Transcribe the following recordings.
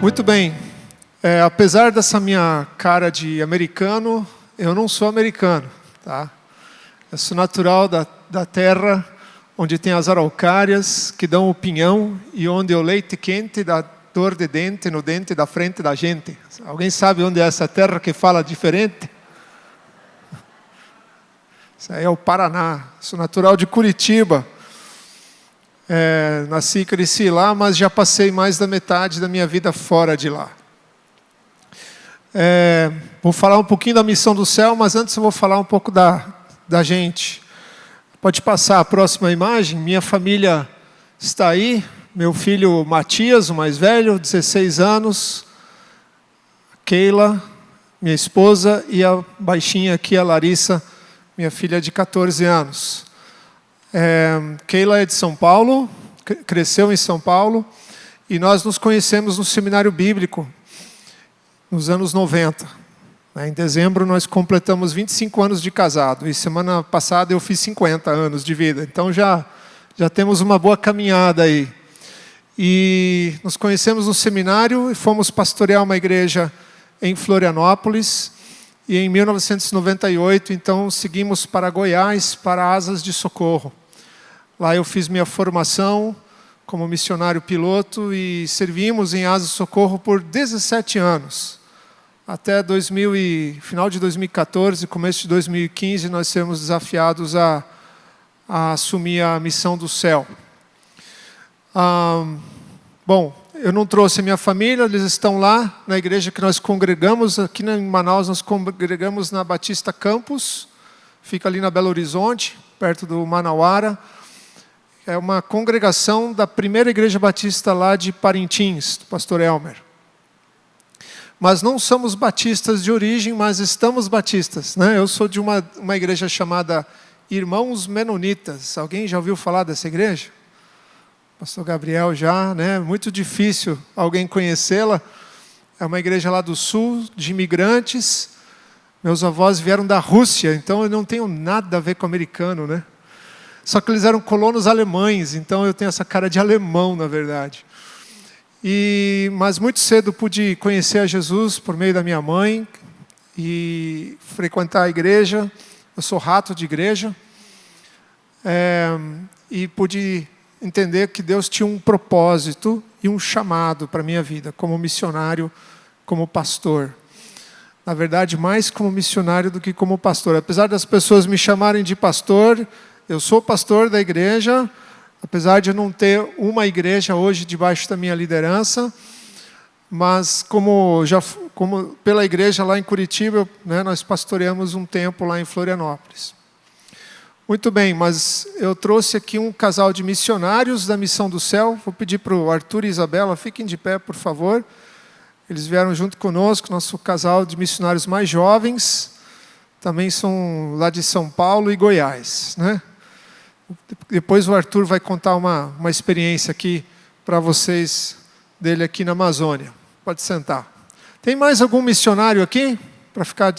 Muito bem. Apesar dessa minha cara de americano, eu não sou americano, tá? Eu sou natural da terra onde tem as araucárias que dão o pinhão e onde o leite quente dá dor de dente no dente da frente da gente. Alguém sabe onde é essa terra que fala diferente? Isso aí é o Paraná. Sou natural de Curitiba. Nasci e cresci lá, mas já passei mais da metade da minha vida fora de lá. Vou falar um pouquinho da missão do céu, mas antes eu vou falar um pouco da gente. Pode passar a próxima imagem. Minha família está aí. Meu filho Matias, o mais velho, 16 anos. Keila, minha esposa, e a baixinha aqui, a Larissa, minha filha de 14 anos. Keila é de São Paulo, cresceu em São Paulo, e nós nos conhecemos no seminário bíblico, nos anos 90. Em dezembro nós completamos 25 anos de casado, e semana passada eu fiz 50 anos de vida, então já temos uma boa caminhada aí. E nos conhecemos no seminário e fomos pastorear uma igreja em Florianópolis, e em 1998, então, seguimos para Goiás, para Asas de Socorro. Lá eu fiz minha formação como missionário piloto e servimos em Asas de Socorro por 17 anos. Até final de 2014, começo de 2015, nós fomos desafiados a assumir a missão do céu. Bom, eu não trouxe a minha família, eles estão lá na igreja que nós congregamos, aqui em Manaus nós congregamos na Batista Campus, fica ali na Belo Horizonte, perto do Manauara. É uma congregação da primeira igreja batista lá de Parintins, do pastor Elmer. Mas não somos batistas de origem, mas estamos batistas, né? Eu sou de uma igreja chamada Irmãos Menonitas. Alguém já ouviu falar dessa igreja? Pastor Gabriel já, né? Muito difícil alguém conhecê-la. É uma igreja lá do sul, de imigrantes. Meus avós vieram da Rússia, então eu não tenho nada a ver com americano, né? Só que eles eram colonos alemães, então eu tenho essa cara de alemão, na verdade. Mas muito cedo pude conhecer a Jesus por meio da minha mãe e frequentar a igreja. Eu sou rato de igreja. E pude entender que Deus tinha um propósito e um chamado para a minha vida, como missionário, como pastor. Na verdade, mais como missionário do que como pastor. Apesar das pessoas me chamarem de pastor, eu sou pastor da igreja, apesar de não ter uma igreja hoje debaixo da minha liderança, mas como pela igreja lá em Curitiba, né, nós pastoreamos um tempo lá em Florianópolis. Muito bem, mas eu trouxe aqui um casal de missionários da Missão do Céu. Vou pedir para o Arthur e Isabela, fiquem de pé, por favor. Eles vieram junto conosco, nosso casal de missionários mais jovens. Também são lá de São Paulo e Goiás, né? Depois o Arthur vai contar uma experiência aqui para vocês dele aqui na Amazônia. Pode sentar. Tem mais algum missionário aqui? Para ficar...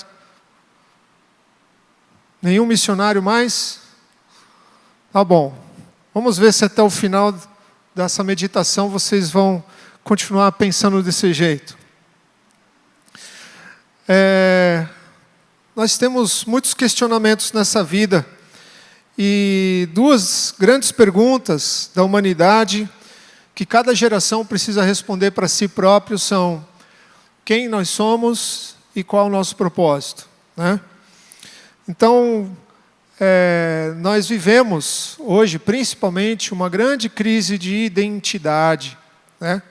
Nenhum missionário mais? Tá bom. Vamos ver se até o final dessa meditação vocês vão continuar pensando desse jeito. Nós temos muitos questionamentos nessa vida. E duas grandes perguntas da humanidade que cada geração precisa responder para si próprio são: quem nós somos e qual o nosso propósito, né? Então, nós vivemos hoje, principalmente, uma grande crise de identidade, né?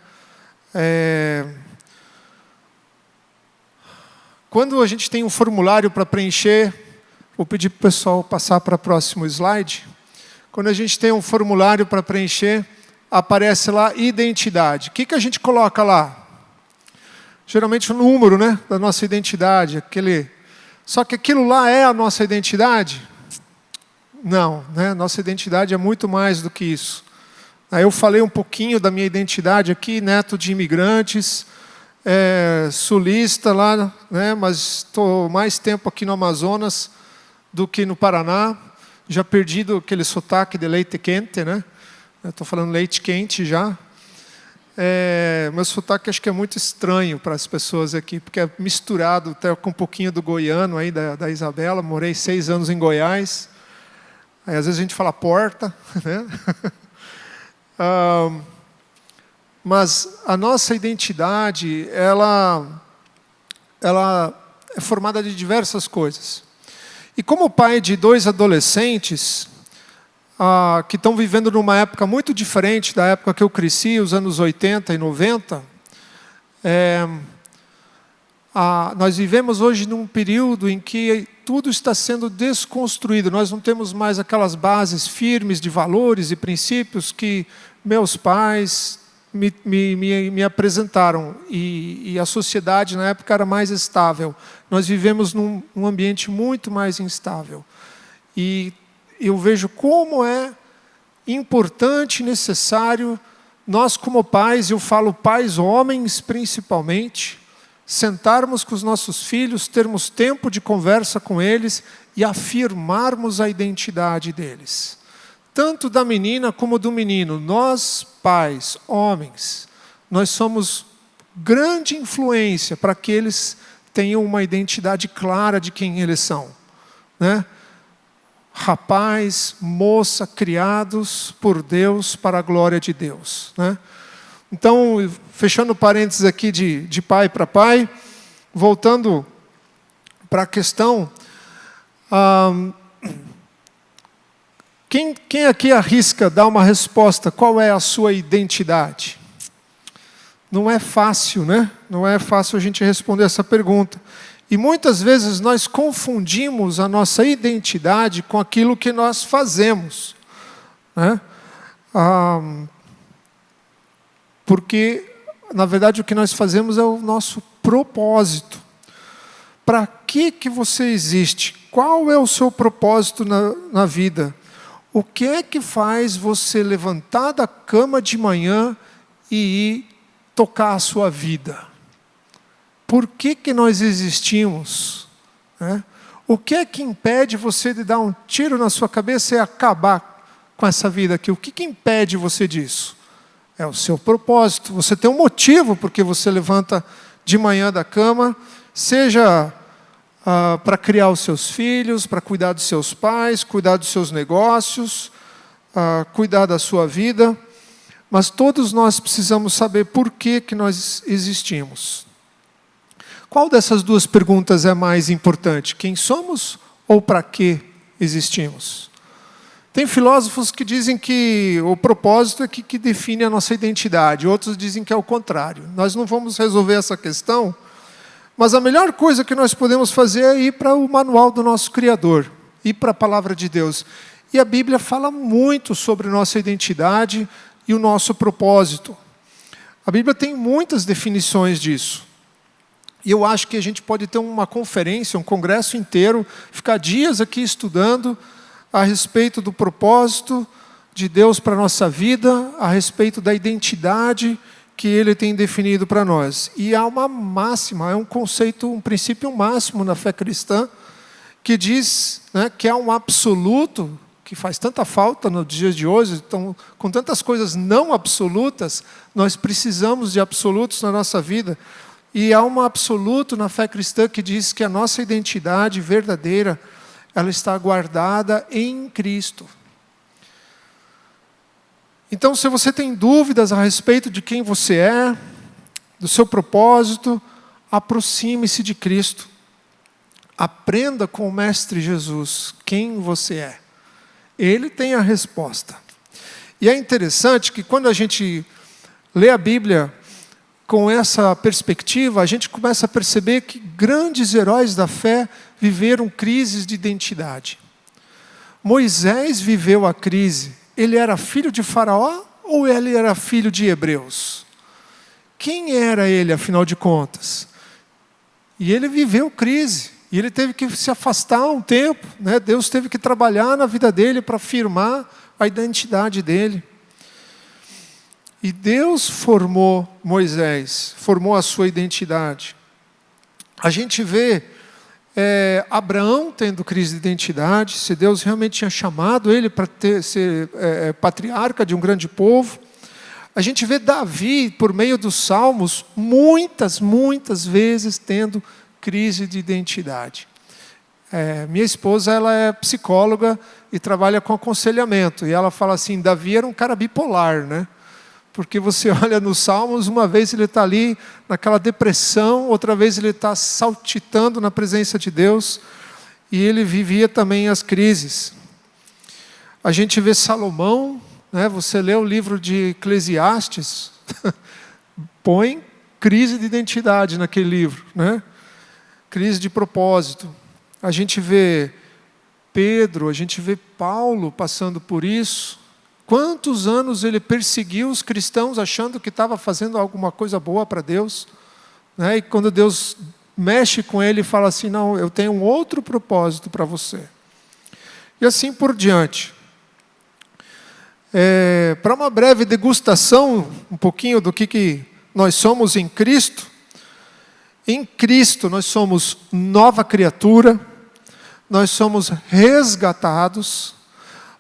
Quando a gente tem um formulário para preencher, vou pedir para o pessoal passar para o próximo slide. Quando a gente tem um formulário para preencher, aparece lá identidade. O que a gente coloca lá? Geralmente o número, né, da nossa identidade, Só que aquilo lá é a nossa identidade? Não, né? Nossa identidade é muito mais do que isso. Aí eu falei um pouquinho da minha identidade aqui, neto de imigrantes, sulista lá, né? Mas estou mais tempo aqui no Amazonas do que no Paraná. Já perdi aquele sotaque de leite quente, né? Estou falando leite quente já. Meu sotaque acho que é muito estranho para as pessoas aqui, porque é misturado até com um pouquinho do goiano aí, da Isabela. Morei 6 anos em Goiás. Aí às vezes a gente fala porta, né? Mas a nossa identidade, ela é formada de diversas coisas. E como pai de 2 adolescentes, que estão vivendo numa época muito diferente da época que eu cresci, os anos 80 e 90, nós vivemos hoje num período em que tudo está sendo desconstruído. Nós não temos mais aquelas bases firmes de valores e princípios que meus pais me apresentaram. E a sociedade, na época, era mais estável. Nós vivemos num ambiente muito mais instável. E eu vejo como é importante e necessário nós, como pais, eu falo pais homens principalmente, sentarmos com os nossos filhos, termos tempo de conversa com eles e afirmarmos a identidade deles. Tanto da menina como do menino. Nós, pais, homens, nós somos grande influência para que eles tenham uma identidade clara de quem eles são, né? Rapaz, moça, criados por Deus para a glória de Deus, né? Então, fechando parênteses aqui de pai para pai, voltando para a questão, quem aqui arrisca dar uma resposta, qual é a sua identidade? Não é fácil, né? Não é fácil a gente responder essa pergunta. E muitas vezes nós confundimos a nossa identidade com aquilo que nós fazemos, né? Porque, na verdade, o que nós fazemos é o nosso propósito. Para que você existe? Qual é o seu propósito na vida? O que é que faz você levantar da cama de manhã e ir tocar a sua vida? Por que nós existimos? O que é que impede você de dar um tiro na sua cabeça e acabar com essa vida aqui? O que impede você disso? É o seu propósito. Você tem um motivo porque você levanta de manhã da cama, seja para criar os seus filhos, para cuidar dos seus pais, cuidar dos seus negócios, cuidar da sua vida. Mas todos nós precisamos saber por que nós existimos. Qual dessas duas perguntas é mais importante? Quem somos ou para que existimos? Tem filósofos que dizem que o propósito é que define a nossa identidade. Outros dizem que é o contrário. Nós não vamos resolver essa questão, mas a melhor coisa que nós podemos fazer é ir para o manual do nosso Criador, ir para a palavra de Deus. E a Bíblia fala muito sobre nossa identidade e o nosso propósito. A Bíblia tem muitas definições disso. E eu acho que a gente pode ter uma conferência, um congresso inteiro, ficar dias aqui estudando a respeito do propósito de Deus para a nossa vida, a respeito da identidade que Ele tem definido para nós. E há uma máxima, é um conceito, um princípio máximo na fé cristã, que diz, né, que é um absoluto, que faz tanta falta nos dias de hoje, então, com tantas coisas não absolutas, nós precisamos de absolutos na nossa vida. E há um absoluto na fé cristã que diz que a nossa identidade verdadeira, ela está guardada em Cristo. Então, se você tem dúvidas a respeito de quem você é, do seu propósito, aproxime-se de Cristo. Aprenda com o Mestre Jesus quem você é. Ele tem a resposta. E é interessante que quando a gente lê a Bíblia com essa perspectiva, a gente começa a perceber que grandes heróis da fé viveram crises de identidade. Moisés viveu a crise. Ele era filho de Faraó ou ele era filho de hebreus? Quem era ele, afinal de contas? E ele viveu crise. E ele teve que se afastar um tempo, né? Deus teve que trabalhar na vida dele para firmar a identidade dele. E Deus formou Moisés, formou a sua identidade. A gente vê Abraão tendo crise de identidade, se Deus realmente tinha chamado ele para ser patriarca de um grande povo. A gente vê Davi, por meio dos Salmos, muitas vezes tendo crise de identidade. Minha esposa, ela é psicóloga e trabalha com aconselhamento. E ela fala assim, Davi era um cara bipolar, né? Porque você olha nos Salmos, uma vez ele está ali naquela depressão, outra vez ele está saltitando na presença de Deus, e ele vivia também as crises. A gente vê Salomão, né? Você lê o livro de Eclesiastes, põe crise de identidade naquele livro, né? Crise de propósito. A gente vê Pedro, a gente vê Paulo passando por isso. Quantos anos ele perseguiu os cristãos achando que estava fazendo alguma coisa boa para Deus, né? E quando Deus mexe com ele e fala assim, não, eu tenho um outro propósito para você. E assim por diante. Para uma breve degustação, um pouquinho do que nós somos em Cristo. Em Cristo nós somos nova criatura, nós somos resgatados.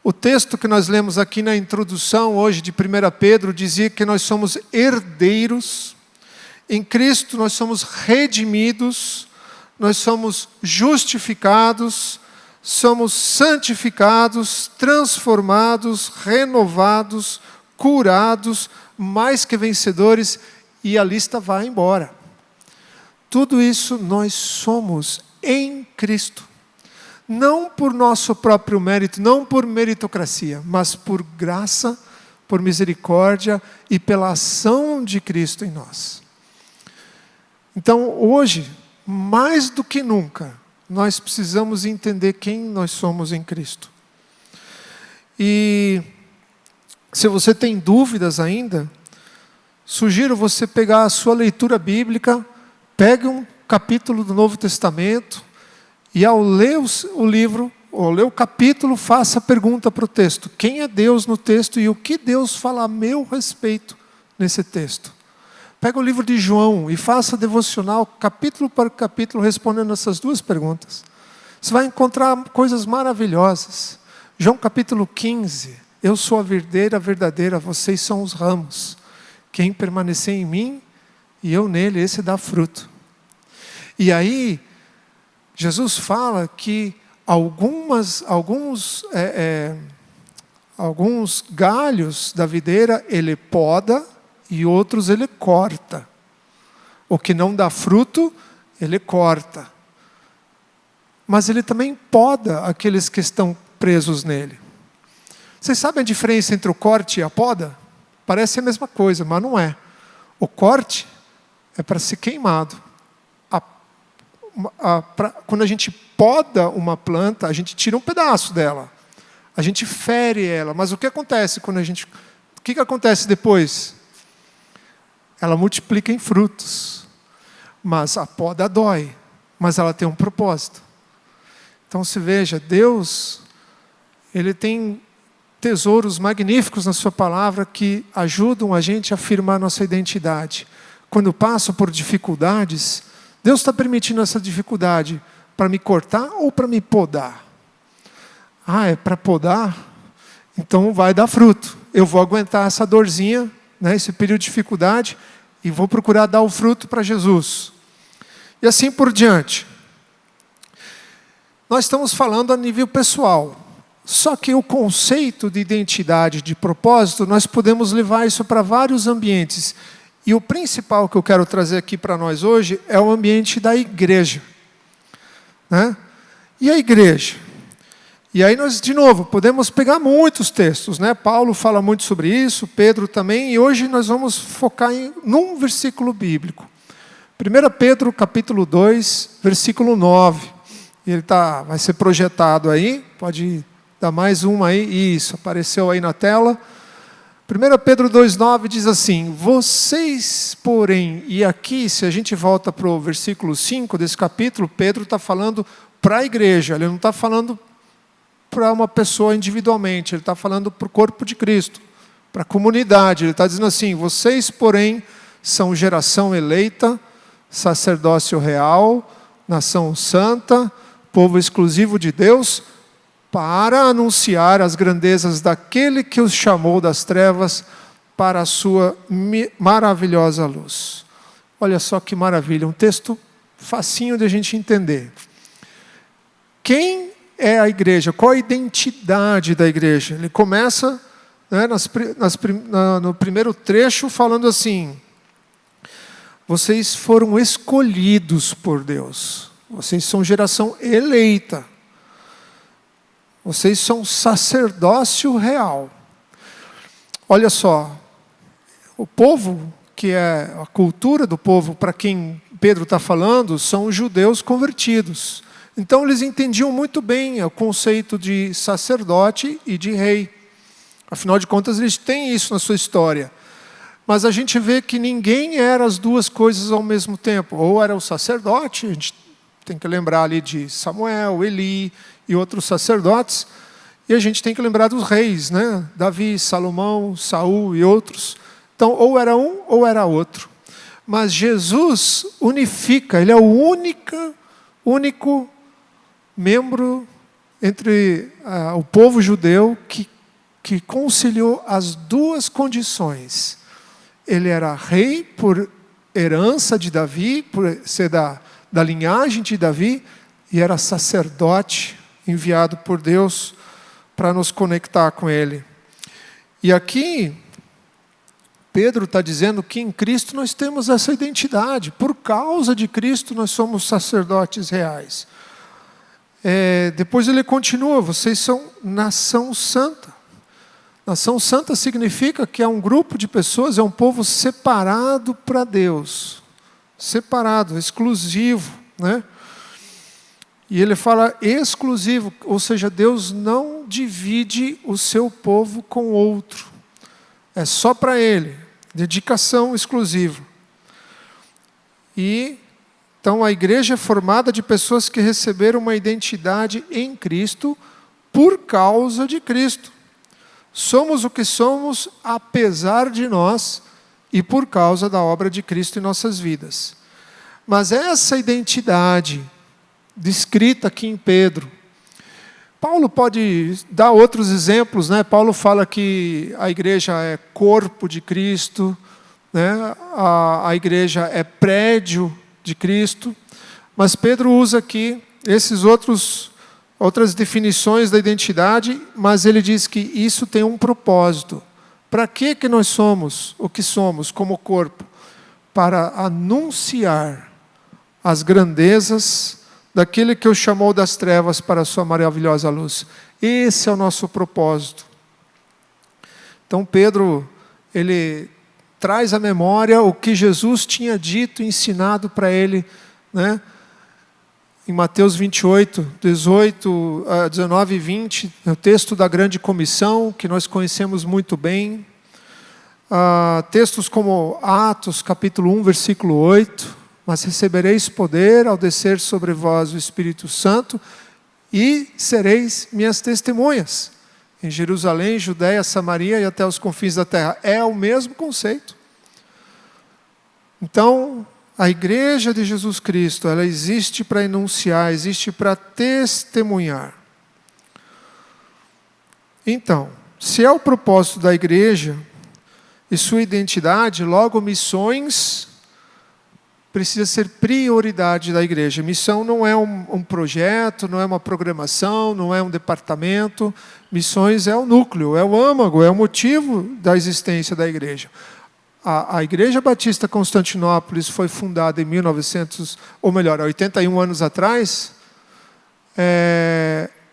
O texto que nós lemos aqui na introdução hoje de 1 Pedro dizia que nós somos herdeiros. Em Cristo nós somos redimidos, nós somos justificados, somos santificados, transformados, renovados, curados, mais que vencedores, e a lista vai embora. Tudo isso nós somos em Cristo. Não por nosso próprio mérito, não por meritocracia, mas por graça, por misericórdia e pela ação de Cristo em nós. Então, hoje, mais do que nunca, nós precisamos entender quem nós somos em Cristo. E se você tem dúvidas ainda, sugiro você pegar a sua leitura bíblica, pegue um capítulo do Novo Testamento, e ao ler o livro, ou ler o capítulo, faça a pergunta para o texto. Quem é Deus no texto e o que Deus fala a meu respeito nesse texto? Pega o livro de João e faça devocional, capítulo por capítulo, respondendo essas duas perguntas. Você vai encontrar coisas maravilhosas. João capítulo 15. Eu sou a videira verdadeira, vocês são os ramos. Quem permanecer em mim e eu nele, esse dá fruto. E aí, Jesus fala que alguns galhos da videira ele poda e outros ele corta. O que não dá fruto, ele corta. Mas ele também poda aqueles que estão presos nele. Vocês sabem a diferença entre o corte e a poda? Parece a mesma coisa, mas não é. O corte é para ser queimado. Quando a gente poda uma planta, a gente tira um pedaço dela. A gente fere ela. Mas o que acontece quando o que acontece depois? Ela multiplica em frutos. Mas a poda dói. Mas ela tem um propósito. Então se veja, Deus, Ele tem tesouros magníficos na sua palavra que ajudam a gente a afirmar nossa identidade. Quando passo por dificuldades, Deus está permitindo essa dificuldade para me cortar ou para me podar? É para podar? Então vai dar fruto. Eu vou aguentar essa dorzinha, né, esse período de dificuldade, e vou procurar dar o fruto para Jesus. E assim por diante. Nós estamos falando a nível pessoal. Só que o conceito de identidade, de propósito, nós podemos levar isso para vários ambientes. E o principal que eu quero trazer aqui para nós hoje é o ambiente da igreja. Né? E a igreja? E aí nós, de novo, podemos pegar muitos textos. Né? Paulo fala muito sobre isso, Pedro também, e hoje nós vamos focar num versículo bíblico. 1 Pedro, capítulo 2, versículo 9. Ele vai ser projetado aí, pode dar mais uma aí, isso, apareceu aí na tela. 1 Pedro 2,9 diz assim, vocês, porém, e aqui, se a gente volta para o versículo 5 desse capítulo, Pedro está falando para a igreja, ele não está falando para uma pessoa individualmente, ele está falando para o corpo de Cristo, para a comunidade. Ele está dizendo assim, vocês, porém, são geração eleita, sacerdócio real, nação santa, povo exclusivo de Deus, para anunciar as grandezas daquele que os chamou das trevas para a sua maravilhosa luz. Olha só que maravilha, um texto facinho de a gente entender. Quem é a igreja? Qual a identidade da igreja? Ele começa, né, no primeiro trecho falando assim: vocês foram escolhidos por Deus. Vocês são geração eleita. Vocês são sacerdócio real. Olha só, o povo, que é a cultura do povo para quem Pedro está falando, são os judeus convertidos. Então eles entendiam muito bem o conceito de sacerdote e de rei. Afinal de contas, eles têm isso na sua história. Mas a gente vê que ninguém era as duas coisas ao mesmo tempo. Ou era o sacerdote, a gente tem que lembrar ali de Samuel, Eli e outros sacerdotes. E a gente tem que lembrar dos reis, né? Davi, Salomão, Saul e outros. Então, ou era um ou era outro. Mas Jesus unifica, ele é o único membro entre o povo judeu que conciliou as duas condições. Ele era rei por herança de Davi, por ser da linhagem de Davi, e era sacerdote enviado por Deus para nos conectar com ele. E aqui, Pedro está dizendo que em Cristo nós temos essa identidade. Por causa de Cristo nós somos sacerdotes reais. Depois ele continua: vocês são nação santa. Nação santa significa que é um grupo de pessoas, é um povo separado para Deus. Separado, exclusivo, né? E ele fala exclusivo, ou seja, Deus não divide o seu povo com outro. É só para Ele, dedicação exclusiva. E então a igreja é formada de pessoas que receberam uma identidade em Cristo por causa de Cristo. Somos o que somos apesar de nós e por causa da obra de Cristo em nossas vidas. Mas essa identidade descrita aqui em Pedro, Paulo pode dar outros exemplos, né? Paulo fala que a igreja é corpo de Cristo, né? A igreja é prédio de Cristo, mas Pedro usa aqui outras definições da identidade, mas ele diz que isso tem um propósito. Para que nós somos o que somos como corpo? Para anunciar as grandezas daquele que o chamou das trevas para a sua maravilhosa luz. Esse é o nosso propósito. Então Pedro, ele traz à memória o que Jesus tinha dito e ensinado para ele, né? Em Mateus 28, 19 e 20, é o texto da grande comissão, que nós conhecemos muito bem. Textos como Atos, capítulo 1, versículo 8, mas recebereis poder ao descer sobre vós o Espírito Santo e sereis minhas testemunhas em Jerusalém, Judeia, Samaria e até os confins da terra. É o mesmo conceito. Então, a igreja de Jesus Cristo, ela existe para enunciar, existe para testemunhar. Então, se é o propósito da igreja e sua identidade, logo missões precisa ser prioridade da igreja. Missão não é um projeto, não é uma programação, não é um departamento. Missões é o núcleo, é o âmago, é o motivo da existência da igreja. A Igreja Batista Constantinópolis foi fundada em 81 anos atrás,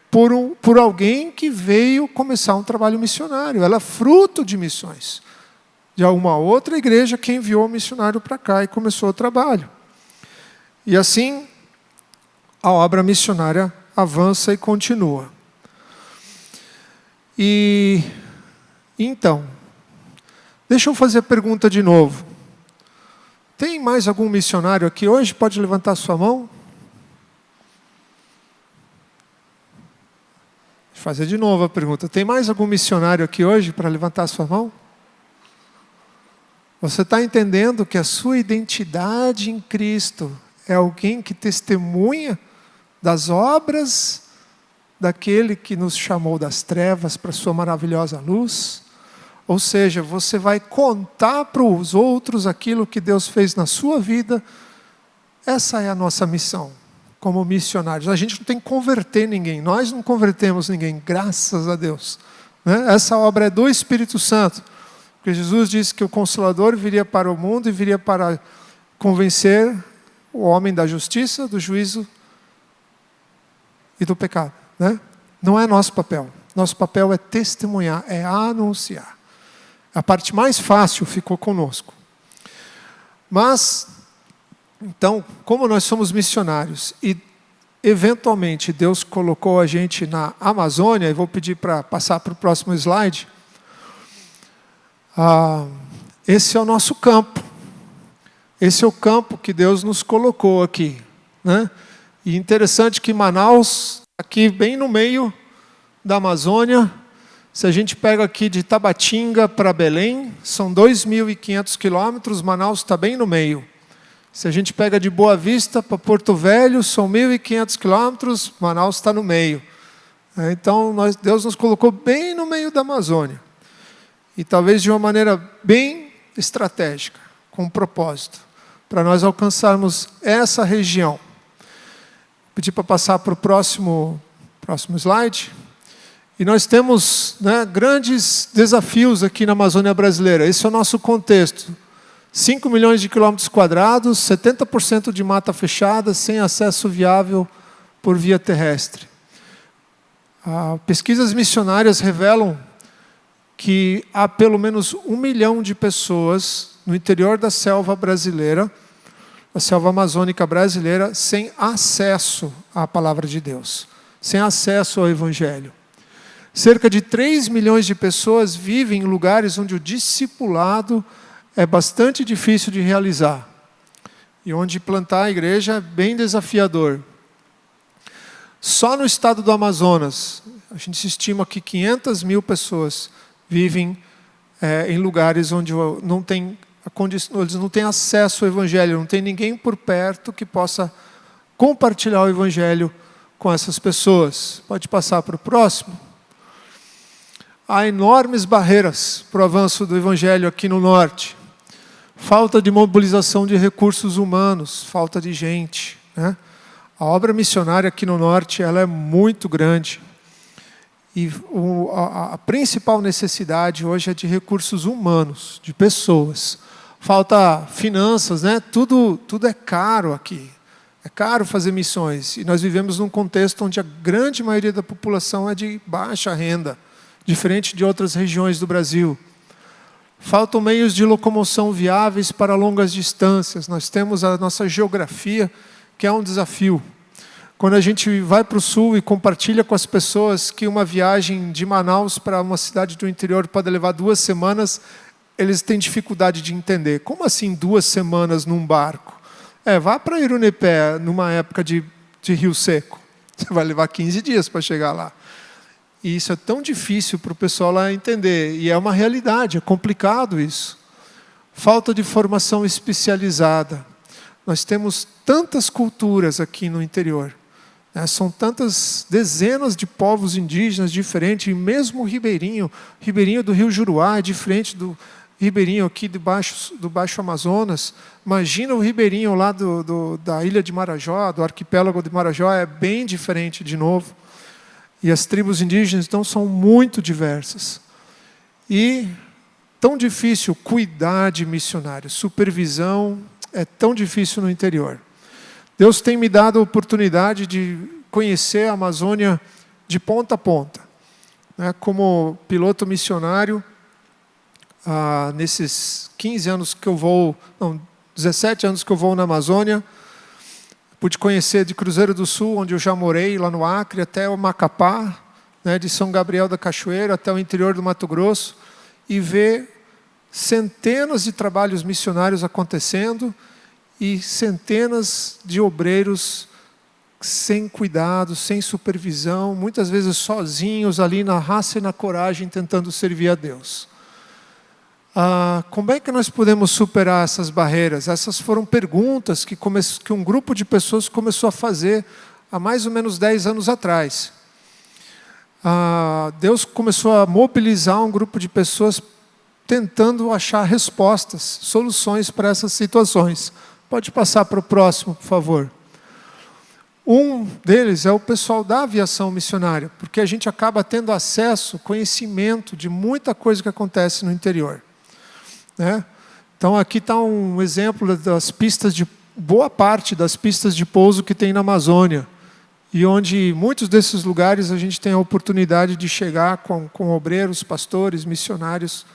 por alguém que veio começar um trabalho missionário. Ela é fruto de missões. De uma outra igreja que enviou um missionário para cá e começou o trabalho. E assim, a obra missionária avança e continua. E então, deixa eu fazer a pergunta de novo. Tem mais algum missionário aqui hoje? Pode levantar sua mão. Vou fazer de novo a pergunta. Tem mais algum missionário aqui hoje para levantar sua mão? Você está entendendo que a sua identidade em Cristo é alguém que testemunha das obras daquele que nos chamou das trevas para a sua maravilhosa luz? Ou seja, você vai contar para os outros aquilo que Deus fez na sua vida. Essa é a nossa missão, como missionários. A gente não tem que converter ninguém, nós não convertemos ninguém, graças a Deus. Né? Essa obra é do Espírito Santo, porque Jesus disse que o Consolador viria para o mundo e viria para convencer o homem da justiça, do juízo e do pecado. Né? Não é nosso papel. Nosso papel é testemunhar, é anunciar. A parte mais fácil ficou conosco. Mas, então, como nós somos missionários e, eventualmente, Deus colocou a gente na Amazônia, e vou pedir para passar para o próximo slide, esse é o nosso campo. Esse é o campo que Deus nos colocou aqui. Né? E interessante que Manaus, aqui bem no meio da Amazônia, se a gente pega aqui de Tabatinga para Belém, são 2.500 quilômetros, Manaus está bem no meio. Se a gente pega de Boa Vista para Porto Velho, são 1.500 quilômetros, Manaus está no meio. Então, Deus nos colocou bem no meio da Amazônia. E talvez de uma maneira bem estratégica, com um propósito, para nós alcançarmos essa região. Vou pedir para passar para o próximo slide. E nós temos, né, grandes desafios aqui na Amazônia brasileira. Esse é o nosso contexto. 5 milhões de quilômetros quadrados, 70% de mata fechada, sem acesso viável por via terrestre. Pesquisas missionárias revelam que há pelo menos 1 milhão de pessoas no interior da selva brasileira, a selva amazônica brasileira, sem acesso à palavra de Deus, sem acesso ao Evangelho. Cerca de 3 milhões de pessoas vivem em lugares onde o discipulado é bastante difícil de realizar. E onde plantar a igreja é bem desafiador. Só no estado do Amazonas, a gente estima que 500 mil pessoas vivem em lugares onde eles não têm acesso ao Evangelho, não tem ninguém por perto que possa compartilhar o Evangelho com essas pessoas. Pode passar para o próximo. Há enormes barreiras para o avanço do Evangelho aqui no norte. Falta de mobilização de recursos humanos, falta de gente. Né? A obra missionária aqui no norte ela é muito grande. E a principal necessidade hoje é de recursos humanos, de pessoas. Falta finanças, né? Tudo é caro aqui. É caro fazer missões. E nós vivemos num contexto onde a grande maioria da população é de baixa renda, diferente de outras regiões do Brasil. Faltam meios de locomoção viáveis para longas distâncias. Nós temos a nossa geografia, que é um desafio. Quando a gente vai para o sul e compartilha com as pessoas que uma viagem de Manaus para uma cidade do interior pode levar 2 semanas, eles têm dificuldade de entender. Como assim 2 semanas num barco? Vá para Irunepé, numa época de rio seco. Você vai levar 15 dias para chegar lá. E isso é tão difícil para o pessoal lá entender. E é uma realidade, é complicado isso. Falta de formação especializada. Nós temos tantas culturas aqui no interior. São tantas dezenas de povos indígenas diferentes. E mesmo o ribeirinho do Rio Juruá é diferente do ribeirinho aqui do Baixo Amazonas. Imagina o ribeirinho lá da ilha de Marajó, do arquipélago de Marajó, é bem diferente de novo. E as tribos indígenas, então, são muito diversas. E tão difícil cuidar de missionários. Supervisão é tão difícil no interior. Deus tem me dado a oportunidade de conhecer a Amazônia de ponta a ponta. Como piloto missionário, nesses 15 anos que eu vou, 17 anos que eu vou na Amazônia, pude conhecer de Cruzeiro do Sul, onde eu já morei, lá no Acre, até o Macapá, de São Gabriel da Cachoeira, até o interior do Mato Grosso, e ver centenas de trabalhos missionários acontecendo e centenas de obreiros sem cuidado, sem supervisão, muitas vezes sozinhos ali na raça e na coragem, tentando servir a Deus. Como é que nós podemos superar essas barreiras? Essas foram perguntas que um grupo de pessoas começou a fazer há mais ou menos 10 anos atrás. Deus começou a mobilizar um grupo de pessoas tentando achar respostas, soluções para essas situações. Pode passar para o próximo, por favor. Um deles é o pessoal da aviação missionária, porque a gente acaba tendo acesso, conhecimento de muita coisa que acontece no interior, né? Então aqui está um exemplo das pistas de boa parte das pistas de pouso que tem na Amazônia, e onde muitos desses lugares a gente tem a oportunidade de chegar com obreiros, pastores, missionários,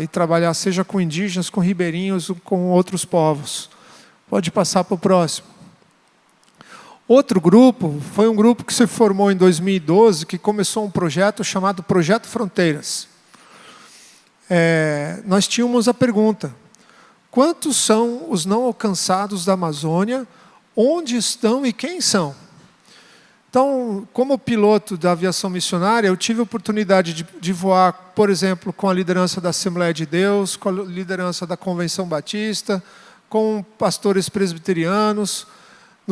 e trabalhar seja com indígenas, com ribeirinhos, ou com outros povos. Pode passar para o próximo. Outro grupo foi um grupo que se formou em 2012, que começou um projeto chamado Projeto Fronteiras. Nós tínhamos a pergunta: quantos são os não alcançados da Amazônia? Onde estão e quem são? Então, como piloto da aviação missionária, eu tive a oportunidade de voar, por exemplo, com a liderança da Assembleia de Deus, com a liderança da Convenção Batista, com pastores presbiterianos,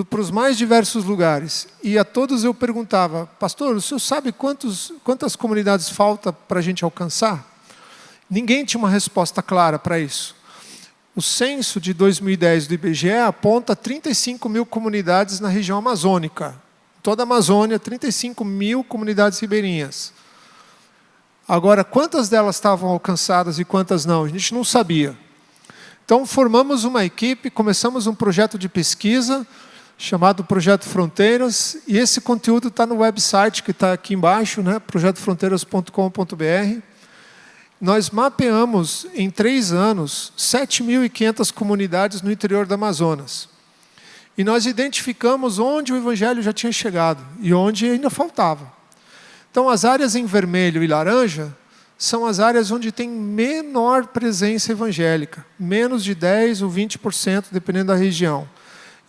para os mais diversos lugares. E a todos eu perguntava: pastor, o senhor sabe quantas comunidades falta para a gente alcançar? Ninguém tinha uma resposta clara para isso. O censo de 2010 do IBGE aponta 35 mil comunidades na região amazônica. Toda a Amazônia, 35 mil comunidades ribeirinhas. Agora, quantas delas estavam alcançadas e quantas não? A gente não sabia. Então, formamos uma equipe, começamos um projeto de pesquisa, chamado Projeto Fronteiras, e esse conteúdo está no website que está aqui embaixo, né, projetofronteiras.com.br. Nós mapeamos, em 3 anos, 7.500 comunidades no interior do Amazonas. E nós identificamos onde o Evangelho já tinha chegado e onde ainda faltava. Então, as áreas em vermelho e laranja são as áreas onde tem menor presença evangélica, menos de 10% ou 20%, dependendo da região.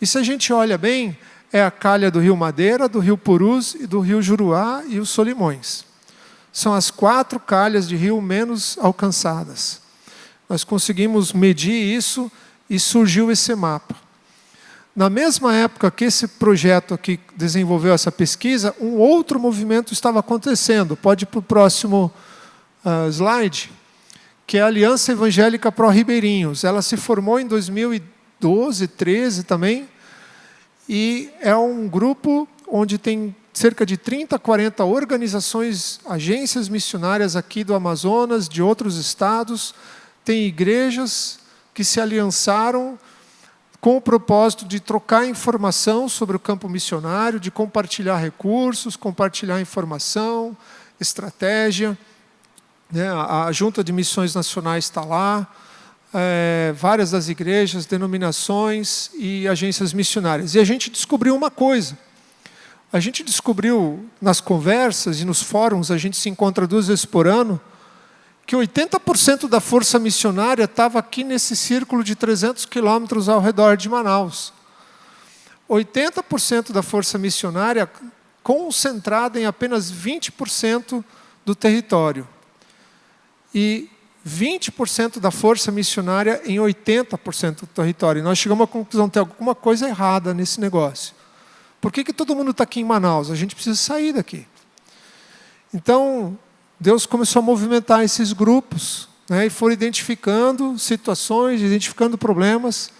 E se a gente olha bem, é a calha do Rio Madeira, do Rio Purus e do Rio Juruá e os Solimões. São as 4 calhas de rio menos alcançadas. Nós conseguimos medir isso e surgiu esse mapa. Na mesma época que esse projeto aqui desenvolveu essa pesquisa, um outro movimento estava acontecendo. Pode ir para o próximo slide, que é a Aliança Evangélica Pró-Ribeirinhos. Ela se formou em 2012, 13 também, e é um grupo onde tem cerca de 30, 40 organizações, agências missionárias aqui do Amazonas, de outros estados, tem igrejas que se aliançaram com o propósito de trocar informação sobre o campo missionário, de compartilhar recursos, compartilhar informação, estratégia. A Junta de Missões Nacionais está lá, várias das igrejas, denominações e agências missionárias. E a gente descobriu uma coisa. A gente descobriu nas conversas e nos fóruns, a gente se encontra 2 vezes por ano, que 80% da força missionária estava aqui nesse círculo de 300 quilômetros ao redor de Manaus. 80% da força missionária concentrada em apenas 20% do território. E 20% da força missionária em 80% do território. E nós chegamos à conclusão que tem alguma coisa errada nesse negócio. Por que todo mundo está aqui em Manaus? A gente precisa sair daqui. Então, Deus começou a movimentar esses grupos, né, e foram identificando situações, identificando problemas,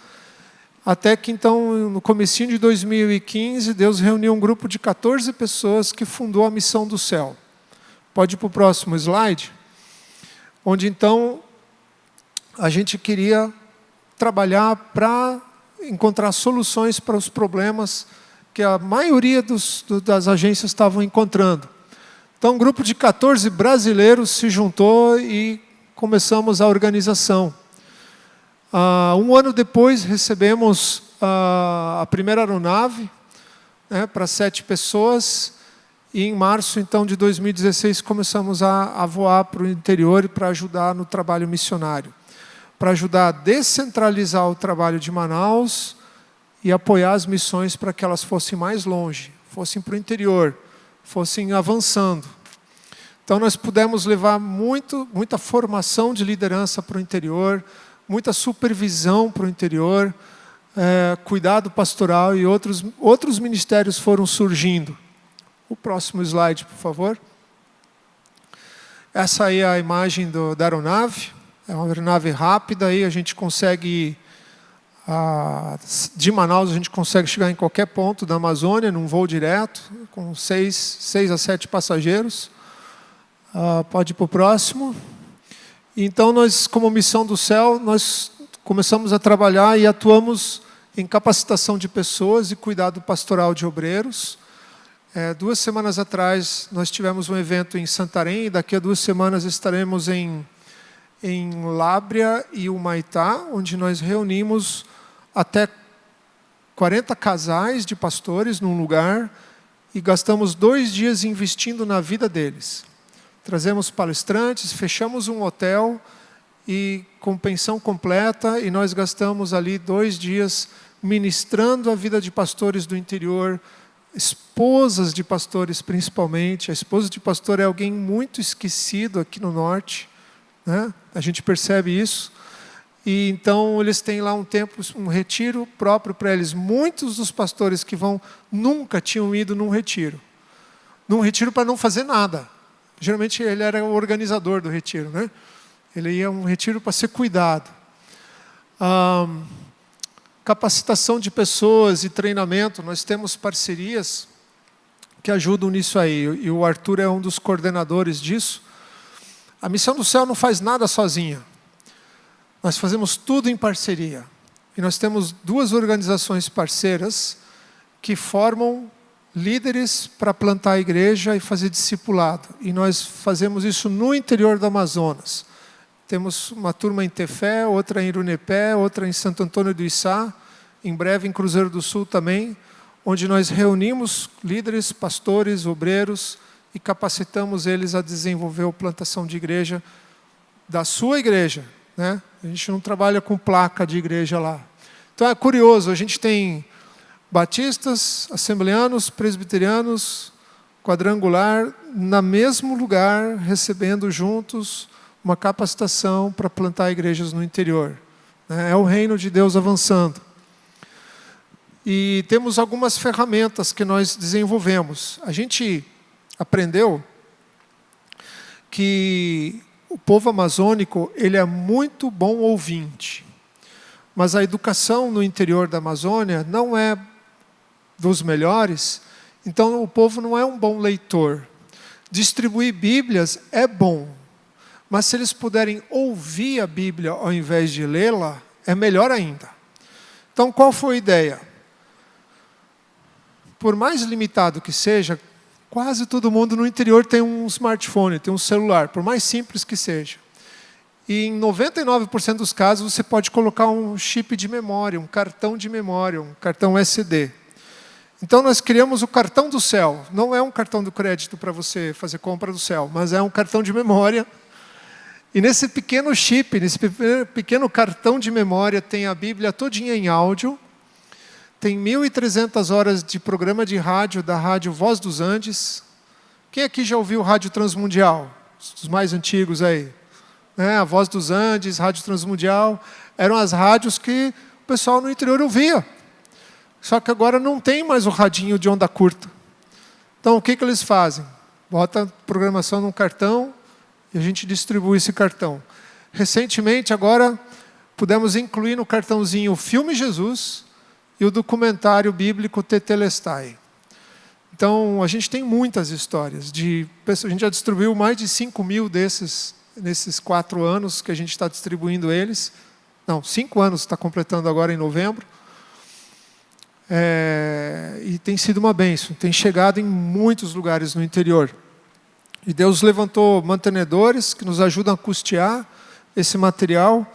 até que então, no comecinho de 2015, Deus reuniu um grupo de 14 pessoas que fundou a Missão do Céu. Pode ir para o próximo slide? Onde então a gente queria trabalhar para encontrar soluções para os problemas que a maioria das agências estavam encontrando. Então, um grupo de 14 brasileiros se juntou e começamos a organização. 1 ano depois, recebemos a primeira aeronave, né, para 7 pessoas, e em março então, de 2016, começamos a voar para o interior e para ajudar no trabalho missionário, para ajudar a descentralizar o trabalho de Manaus e apoiar as missões para que elas fossem mais longe, fossem para o interior, fossem avançando. Então, nós pudemos levar muita formação de liderança para o interior, muita supervisão para o interior, cuidado pastoral e outros ministérios foram surgindo. O próximo slide, por favor. Essa aí é a imagem da aeronave. É uma aeronave rápida, aí a gente consegue, de Manaus a gente consegue chegar em qualquer ponto da Amazônia, num voo direto, com 6 a 7 passageiros. Pode ir para o próximo. Então nós, como Missão do Céu, nós começamos a trabalhar e atuamos em capacitação de pessoas e cuidado pastoral de obreiros. 2 semanas atrás nós tivemos um evento em Santarém, e daqui a 2 semanas estaremos em Lábrea e Humaitá, onde nós reunimos até 40 casais de pastores num lugar e gastamos 2 dias investindo na vida deles. Trazemos palestrantes, fechamos um hotel e com pensão completa, e nós gastamos ali 2 dias ministrando a vida de pastores do interior, esposas de pastores principalmente. A esposa de pastor é alguém muito esquecido aqui no norte, né? A gente percebe isso. E então eles têm lá um tempo, um retiro próprio para eles. Muitos dos pastores que vão nunca tinham ido num retiro para não fazer nada. Geralmente ele era o organizador do retiro, né? Ele ia a um retiro para ser cuidado. Capacitação de pessoas e treinamento, nós temos parcerias que ajudam nisso aí, e o Arthur é um dos coordenadores disso. A Missão do Céu não faz nada sozinha. Nós fazemos tudo em parceria. E nós temos 2 organizações parceiras que formam líderes para plantar a igreja e fazer discipulado. E nós fazemos isso no interior do Amazonas. Temos uma turma em Tefé, outra em Irunepé, outra em Santo Antônio do Içá, em breve em Cruzeiro do Sul também, onde nós reunimos líderes, pastores, obreiros e capacitamos eles a desenvolver a plantação de igreja da sua igreja, né? A gente não trabalha com placa de igreja lá. Então é curioso, a gente tem batistas, assembleanos, presbiterianos, quadrangular, no mesmo lugar, recebendo juntos uma capacitação para plantar igrejas no interior. É o reino de Deus avançando. E temos algumas ferramentas que nós desenvolvemos. A gente aprendeu que o povo amazônico, ele é muito bom ouvinte. Mas a educação no interior da Amazônia não é dos melhores, então o povo não é um bom leitor. Distribuir Bíblias é bom, mas se eles puderem ouvir a Bíblia ao invés de lê-la, é melhor ainda. Então qual foi a ideia? Por mais limitado que seja, quase todo mundo no interior tem um smartphone, tem um celular, por mais simples que seja. E em 99% dos casos você pode colocar um chip de memória, um cartão de memória, um cartão SD. Então nós criamos o cartão do céu. Não é um cartão do crédito para você fazer compra do céu, mas é um cartão de memória. E nesse pequeno chip, nesse pequeno cartão de memória, tem a Bíblia todinha em áudio. Tem 1.300 horas de programa de rádio da Rádio Voz dos Andes. Quem aqui já ouviu Rádio Transmundial? Os mais antigos aí. A Voz dos Andes, Rádio Transmundial. Eram as rádios que o pessoal no interior ouvia. Só que agora não tem mais o radinho de onda curta. Então o que eles fazem? Bota a programação num cartão e a gente distribui esse cartão. Recentemente, agora, pudemos incluir no cartãozinho o filme Jesus e o documentário bíblico Tetelestai. Então, a gente tem muitas histórias. A gente já distribuiu mais de 5.000 desses, nesses 4 anos que a gente está distribuindo eles. Não, 5 anos está completando agora em novembro. E tem sido uma bênção. Tem chegado em muitos lugares no interior. E Deus levantou mantenedores que nos ajudam a custear esse material.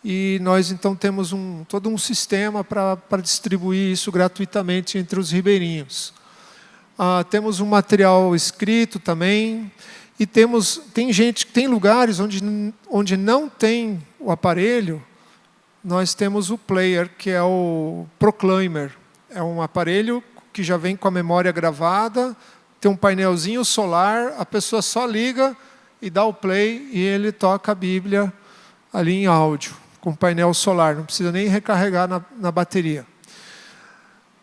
E nós, então, temos todo um sistema para distribuir isso gratuitamente entre os ribeirinhos. Temos um material escrito também. E tem lugares onde não tem o aparelho, nós temos o player, que é o Proclaimer. É um aparelho que já vem com a memória gravada, tem um painelzinho solar, a pessoa só liga e dá o play e ele toca a Bíblia ali em áudio, com painel solar, não precisa nem recarregar na bateria.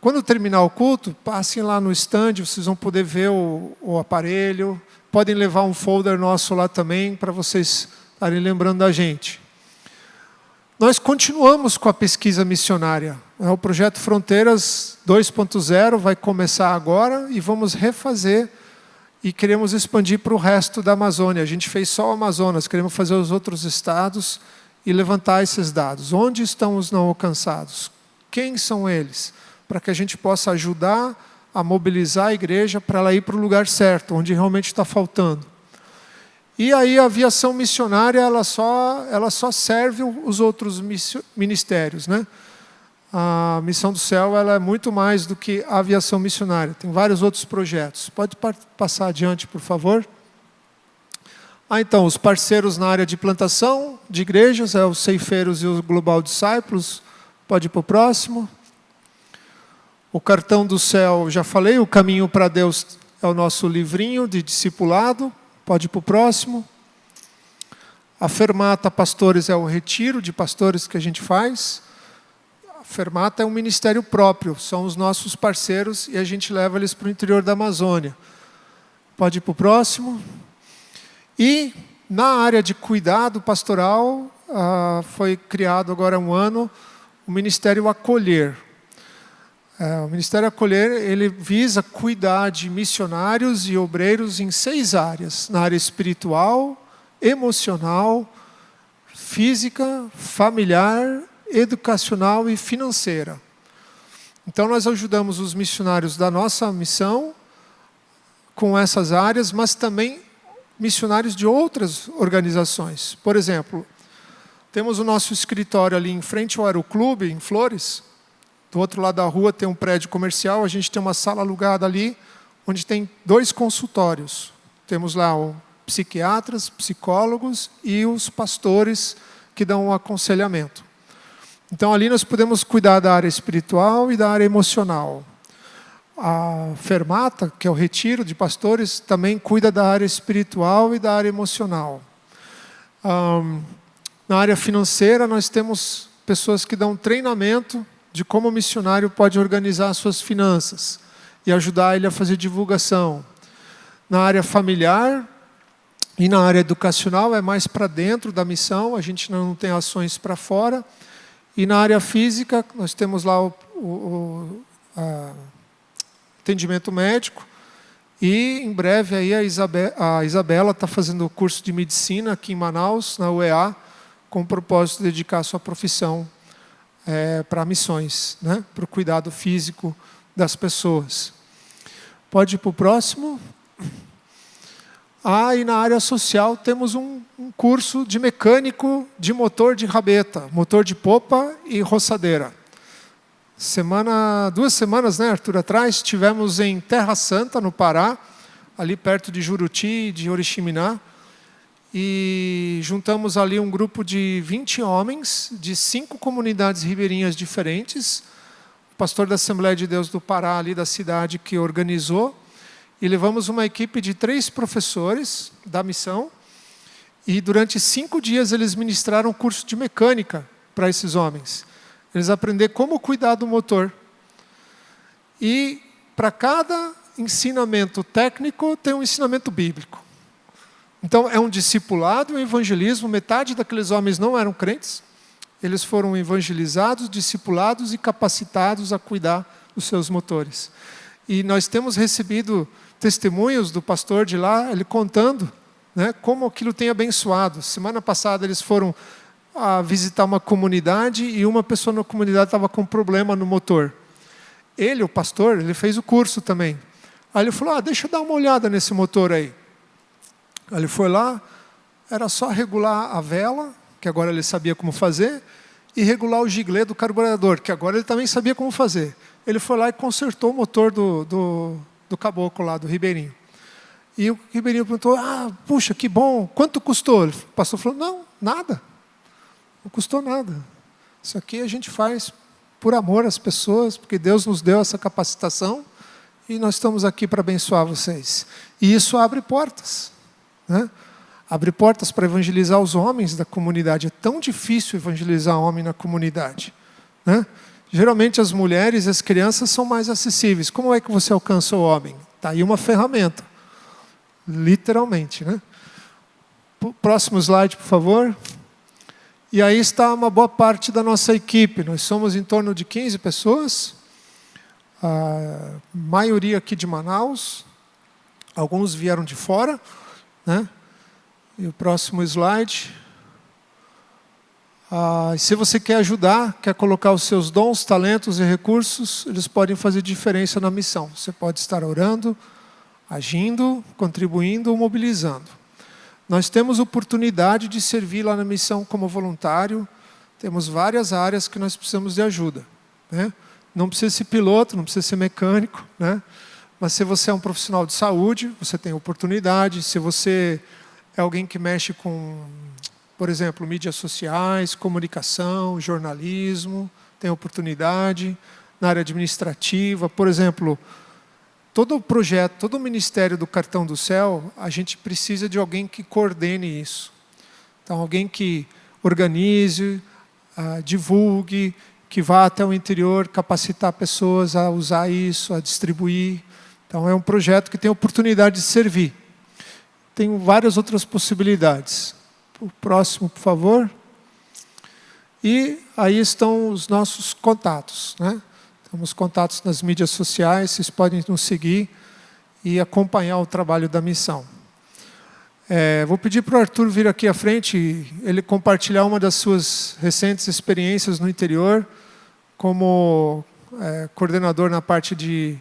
quando terminar o culto, passem lá no stand, vocês vão poder ver o aparelho. Podem levar um folder nosso lá também, para vocês estarem lembrando da gente. Nós continuamos com a pesquisa missionária. O projeto Fronteiras 2.0 vai começar agora e vamos refazer e queremos expandir para o resto da Amazônia. A gente fez só o Amazonas, queremos fazer os outros estados e levantar esses dados. Onde estão os não alcançados? Quem são eles? Para que a gente possa ajudar a mobilizar a igreja para ela ir para o lugar certo, onde realmente está faltando. E aí a aviação missionária, ela só serve os outros ministérios, né? A Missão do Céu, ela é muito mais do que a aviação missionária. Tem vários outros projetos. Pode passar adiante, por favor. Então, os parceiros na área de plantação de igrejas, é os Ceifeiros e o Global Disciples. Pode ir para o próximo. O cartão do céu, já falei, o Caminho para Deus é o nosso livrinho de discipulado. Pode ir para o próximo. A Fermata Pastores é o retiro de pastores que a gente faz. A Fermata é um ministério próprio, são os nossos parceiros e a gente leva eles para o interior da Amazônia. Pode ir para o próximo. E na área de cuidado pastoral, foi criado agora há um ano o Ministério Acolher. O Ministério Acolher, ele visa cuidar de missionários e obreiros em 6 áreas. Na área espiritual, emocional, física, familiar, educacional e financeira. Então nós ajudamos os missionários da nossa missão com essas áreas, mas também missionários de outras organizações. Por exemplo, temos o nosso escritório ali em frente ao Aeroclube, em Flores. Do outro lado da rua tem um prédio comercial, a gente tem uma sala alugada ali, onde tem 2 consultórios. Temos lá psiquiatras, psicólogos e os pastores que dão um aconselhamento. Então ali nós podemos cuidar da área espiritual e da área emocional. A Fermata, que é o retiro de pastores, também cuida da área espiritual e da área emocional. Na área financeira nós temos pessoas que dão treinamento de como o missionário pode organizar as suas finanças e ajudar ele a fazer divulgação. Na área familiar e na área educacional é mais para dentro da missão, a gente não tem ações para fora. E na área física nós temos lá o atendimento médico e em breve aí a Isabela está fazendo o curso de medicina aqui em Manaus, na UEA, com o propósito de dedicar a sua profissão para missões, né? Para o cuidado físico das pessoas. Pode ir para o próximo. E na área social temos um curso de mecânico de motor de rabeta, motor de popa e roçadeira. 2 semanas, né, Arthur, atrás, tivemos em Terra Santa, no Pará, ali perto de Juruti, de Oriximiná, e juntamos ali um grupo de 20 homens, de 5 comunidades ribeirinhas diferentes, o pastor da Assembleia de Deus do Pará, ali da cidade, que organizou, e levamos uma equipe de 3 professores da missão, e durante 5 dias eles ministraram um curso de mecânica para esses homens. Eles aprenderam como cuidar do motor. E para cada ensinamento técnico tem um ensinamento bíblico. Então é um discipulado, um evangelismo. Metade daqueles homens não eram crentes. Eles foram evangelizados, discipulados e capacitados a cuidar dos seus motores. E nós temos recebido testemunhos do pastor de lá, ele contando, né, como aquilo tem abençoado. Semana passada eles foram a visitar uma comunidade e uma pessoa na comunidade estava com problema no motor. Ele, o pastor, ele fez o curso também. Aí ele falou, deixa eu dar uma olhada nesse motor aí. Aí ele foi lá, era só regular a vela, que agora ele sabia como fazer, e regular o giglê do carburador, que agora ele também sabia como fazer. Ele foi lá e consertou o motor do caboclo lá, do ribeirinho. E o ribeirinho perguntou, puxa, que bom, quanto custou? O pastor falou, não, nada. Não custou nada. Isso aqui a gente faz por amor às pessoas, porque Deus nos deu essa capacitação e nós estamos aqui para abençoar vocês. E isso abre portas, né? Abre portas para evangelizar os homens da comunidade. É tão difícil evangelizar homem na comunidade, né? Geralmente as mulheres e as crianças são mais acessíveis. Como é que você alcança o homem? Está aí uma ferramenta, literalmente, né? Próximo slide, por favor. E aí está uma boa parte da nossa equipe. Nós somos em torno de 15 pessoas, a maioria aqui de Manaus, alguns vieram de fora, né? E o próximo slide. Se você quer ajudar, quer colocar os seus dons, talentos e recursos, eles podem fazer diferença na missão. Você pode estar orando, agindo, contribuindo ou mobilizando. Nós temos oportunidade de servir lá na missão como voluntário. Temos várias áreas que nós precisamos de ajuda, né? Não precisa ser piloto, não precisa ser mecânico, né? Mas se você é um profissional de saúde, você tem oportunidade. Se você é alguém que mexe com, por exemplo, mídias sociais, comunicação, jornalismo, tem oportunidade. Na área administrativa, por exemplo, todo o projeto, todo o ministério do Cartão do Céu, a gente precisa de alguém que coordene isso. Então, alguém que organize, divulgue, que vá até o interior, capacitar pessoas a usar isso, a distribuir. Então, é um projeto que tem oportunidade de servir. Tem várias outras possibilidades. O próximo, por favor. E aí estão os nossos contatos, né? Temos contatos nas mídias sociais, vocês podem nos seguir e acompanhar o trabalho da missão. Vou pedir para o Arthur vir aqui à frente e ele compartilhar uma das suas recentes experiências no interior, como coordenador na parte de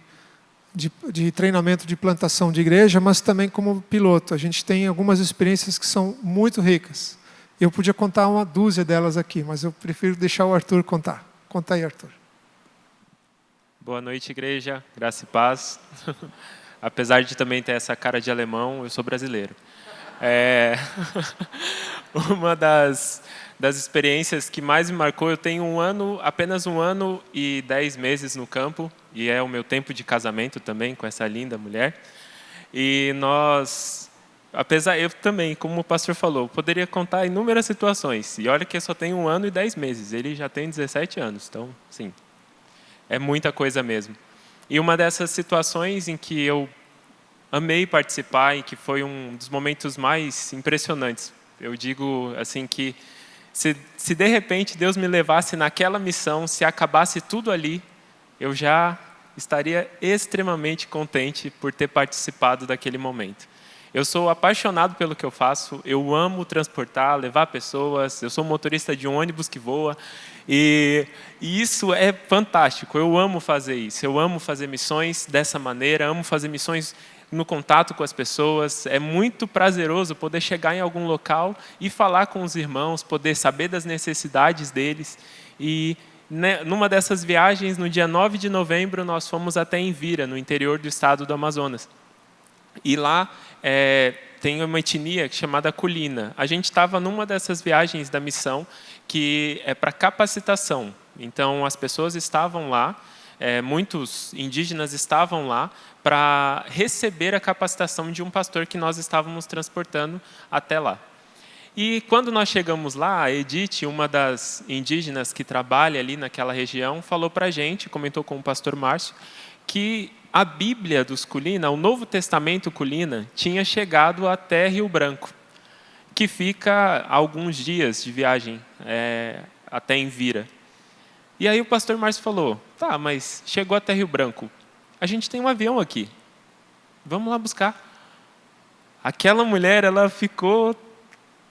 treinamento de plantação de igreja, mas também como piloto. A gente tem algumas experiências que são muito ricas. Eu podia contar uma dúzia delas aqui, mas eu prefiro deixar o Arthur contar. Conta aí, Arthur. Boa noite, igreja. Graça e paz. Apesar de também ter essa cara de alemão, eu sou brasileiro. Uma das experiências que mais me marcou, eu tenho apenas 1 ano e 10 meses no campo, e é o meu tempo de casamento também com essa linda mulher. E eu também, como o pastor falou, poderia contar inúmeras situações. E olha que eu só tenho 1 ano e 10 meses, ele já tem 17 anos, então, sim, é muita coisa mesmo. E uma dessas situações em que eu amei participar e que foi um dos momentos mais impressionantes, eu digo assim que se de repente Deus me levasse naquela missão, se acabasse tudo ali, eu já estaria extremamente contente por ter participado daquele momento. Eu sou apaixonado pelo que eu faço, eu amo transportar, levar pessoas, eu sou motorista de um ônibus que voa, e isso é fantástico, eu amo fazer isso, eu amo fazer missões dessa maneira, amo fazer missões no contato com as pessoas, é muito prazeroso poder chegar em algum local e falar com os irmãos, poder saber das necessidades deles. E numa dessas viagens, no dia 9 de novembro, nós fomos até Envira, no interior do estado do Amazonas. E lá tem uma etnia chamada Kulina. A gente estava numa dessas viagens da missão que é para capacitação. Então, as pessoas estavam lá, muitos indígenas estavam lá para receber a capacitação de um pastor que nós estávamos transportando até lá. E quando nós chegamos lá, a Edith, uma das indígenas que trabalha ali naquela região, falou para a gente, comentou com o pastor Márcio, que a Bíblia dos Kulina, o Novo Testamento Kulina, tinha chegado até Rio Branco, que fica a alguns dias de viagem até Envira. E aí o pastor Márcio falou, tá, mas chegou até Rio Branco, a gente tem um avião aqui, vamos lá buscar. Aquela mulher, ela ficou,